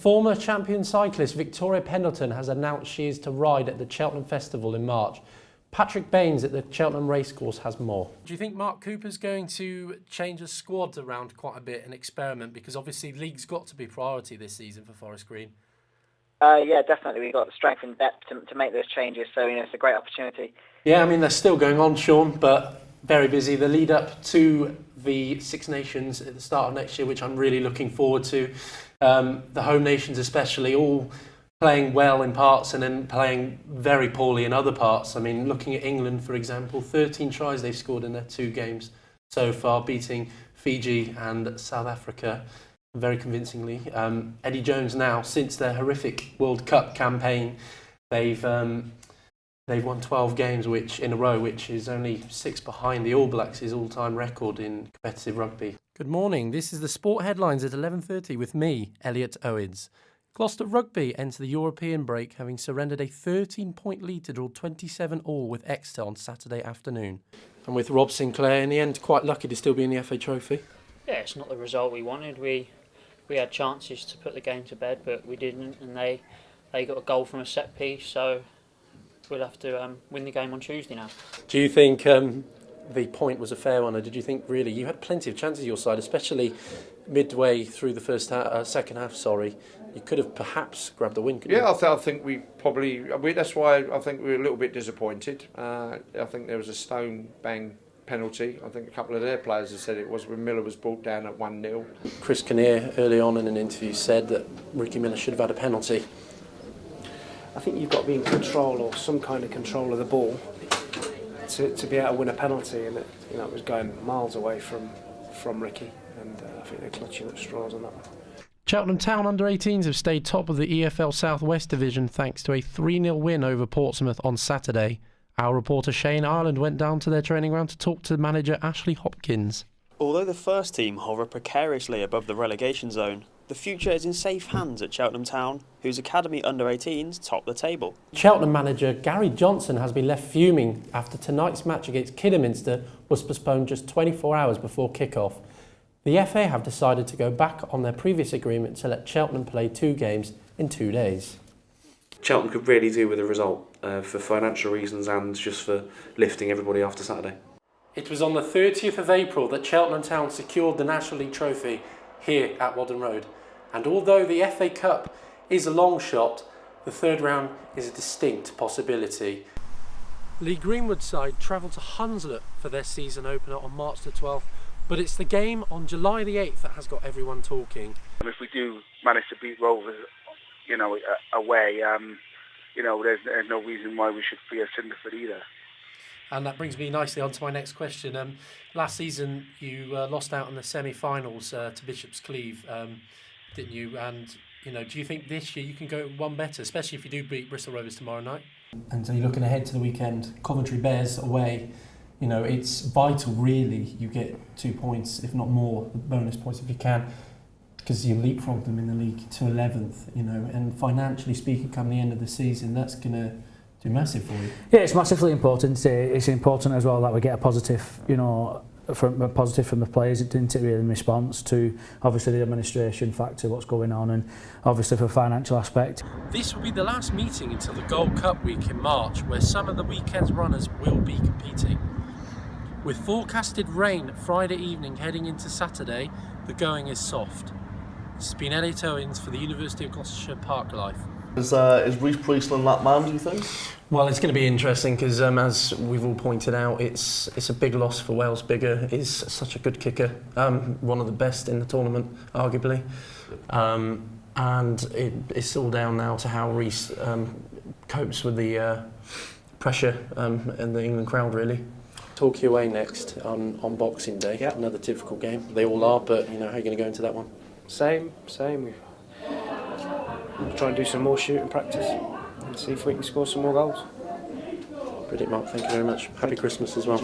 Former champion cyclist Victoria Pendleton has announced she is to ride at the Cheltenham Festival in March. Patrick Baines at the Cheltenham Racecourse has more. Do you think Mark Cooper's going to change the squad around quite a bit and experiment? Because obviously league's got to be priority this season for Forest Green. Yeah, definitely. We've got strength and depth to make those changes, so it's a great opportunity. Yeah, I mean, they're still going on, Sean, but very busy. The lead up to the Six Nations at the start of next year, which I'm really looking forward to. The home nations especially, all playing well in parts and then playing very poorly in other parts. I mean, looking at England, for example, 13 tries they've scored in their 2 games so far, beating Fiji and South Africa very convincingly. Eddie Jones now, since their horrific World Cup campaign, they've won 12 games in a row, which is only 6 behind the All Blacks' all-time record in competitive rugby. Good morning. This is the Sport Headlines at 11:30 with me, Elliot Owens. Gloucester Rugby enter the European break, having surrendered a 13-point lead to draw 27-all with Exeter on Saturday afternoon. And with Rob Sinclair, in the end, quite lucky to still be in the FA Trophy. Yeah, it's not the result we wanted. We had chances to put the game to bed, but we didn't, and they got a goal from a set piece, so we'll have to win the game on Tuesday now. Do you think the point was a fair one, or did you think really you had plenty of chances your side, especially midway through the second half? You could have perhaps grabbed the win. Yeah, I think we probably. That's why I think we were a little bit disappointed. I think there was a stone bang penalty. I think a couple of their players have said it was when Miller was brought down at 1-0. Chris Kinnear early on in an interview said that Ricky Miller should have had a penalty. I think you've got to be in control, or some kind of control of the ball, to be able to win a penalty, and it was going miles away from Ricky, and I think they're clutching at straws on that one. Cheltenham Town under-18s have stayed top of the EFL South West Division thanks to a 3-0 win over Portsmouth on Saturday. Our reporter Shane Ireland went down to their training ground to talk to manager Ashley Hopkins. Although the first team hover precariously above the relegation zone, the future is in safe hands at Cheltenham Town, whose academy under-18s top the table. Cheltenham manager Gary Johnson has been left fuming after tonight's match against Kidderminster was postponed just 24 hours before kick-off. The FA have decided to go back on their previous agreement to let Cheltenham play 2 games in 2 days. Cheltenham could really do with a result for financial reasons and just for lifting everybody after Saturday. It was on the 30th of April that Cheltenham Town secured the National League trophy here at Waldon Road. And although the FA Cup is a long shot, the third round is a distinct possibility. Lee Greenwood's side travelled to Hunslet for their season opener on March the 12th, but it's the game on July the 8th that has got everyone talking. If we do manage to beat Rovers, away, there's no reason why we should fear Cinderford either. And that brings me nicely on to my next question. Last season you lost out in the semi-finals to Bishop's Cleeve, didn't you? And do you think this year you can go one better, especially if you do beat Bristol Rovers tomorrow night? And so you're looking ahead to the weekend, Coventry Bears away. It's vital really you get 2 points, if not more, bonus points if you can, because you leapfrog them in the league to 11th, and financially speaking, come the end of the season, that's going to do massive for you. Yeah, it's massively important. It's important as well that we get a positive, from the players. It didn't really in response to obviously the administration factor, what's going on, and obviously for the financial aspect. This will be the last meeting until the Gold Cup week in March, where some of the weekend's runners will be competing. With forecasted rain Friday evening heading into Saturday, the going is soft. This has been Elliot Owens for the University of Gloucestershire Park Life. Is Reece Priestland that man, do you think? Well, it's going to be interesting because, as we've all pointed out, it's a big loss for Wales. Biggar is such a good kicker, one of the best in the tournament, arguably. And it's all down now to how Reece copes with the pressure in the England crowd, really. Torquay away next on Boxing Day. Yep. Another difficult game. They all are, but how are you going to go into that one? Same. We'll try and do some more shooting practice and see if we can score some more goals. Brilliant, Mark. Thank you very much. Happy Christmas as well.